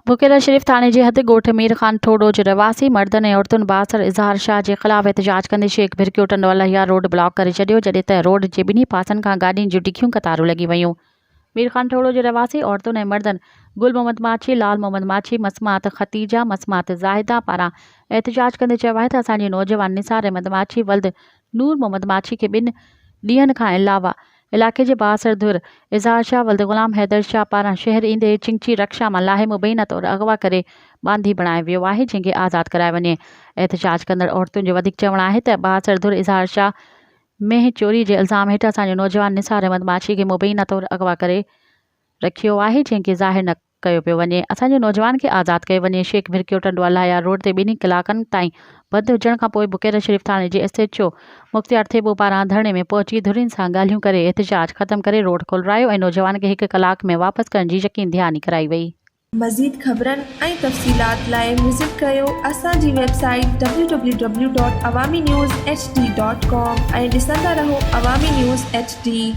बुकेरा शरीफ थाने जे हद ॻोठ मीर ख़ान ठोडो जो रवासी मर्दनि ऐं औरतुनि बासर इज़हार शाह जे ख़िलाफ़ एहतजाज कंदे शेख भिरकियो टंडवालिया रोड ब्लॉक करे छॾियो, जॾहिं त रोड जे ॿिन्ही पासनि खां गाॾियुनि जूं टिखियूं कतारूं लॻी वयूं। मीर ख़ान ठोडो जे रवासी औरतुनि ऐं मर्दनि गुल मोहम्मद माछी, लाल मोहम्मद माछी, मसमात ख़तीजा, मसमात ज़ाहिदा पारां एहतजाज कंदे चयो आहे त असांजी नौजवान निसार अहमद माछी वल्द नूर मोहम्मद माछी खे 2 ॾींहनि खां अलावा इलाइक़े जे बासर धुर इज़हार शाह वल्द ग़ुलाम हैदर शाह पारां शहर ईंदे चिंची रक्षा मां लाहे मुबैना तौर अगवा करे बांधी बणाए वियो आहे, जंहिंखे आज़ादु कराए वञे। एहतजाज कंदड़ औरतुनि जो वधीक चवणु आहे त बासर धुर इज़हार शाह में चोरी जे इल्ज़ाम हेठि असांजो नौजवान निसार अहमद माछी खे मुबैना तौर अगवा करे रखियो आहे, जंहिंखे ज़ाहिर न कयो पियो वञे। असांजे नौजवान खे आज़ादु कयो वञे। शेख भिरकियो टंडवालिया रोड ते 2 कलाकनि ताईं बंदि हुजण खां पोइ बुकेरा शरीफ थाणे जे SHO मुख़्तियार थेबो पारां धरणे में पहुची धुरियुनि सां ॻाल्हियूं करे एहतजाज ख़त्म करे रोड खोलरायो ऐं नौजवान खे 1 कलाक में वापसि करण जी यकीन दहानी कराई वई। मज़ीद ख़बरनि ऐं तफ़सीलात लाइ विज़िट कयो असांजी वेबसाइट www.awamiNewsHD.com ऐं ॾिसंदा रहो अवामी न्यूज़ HD।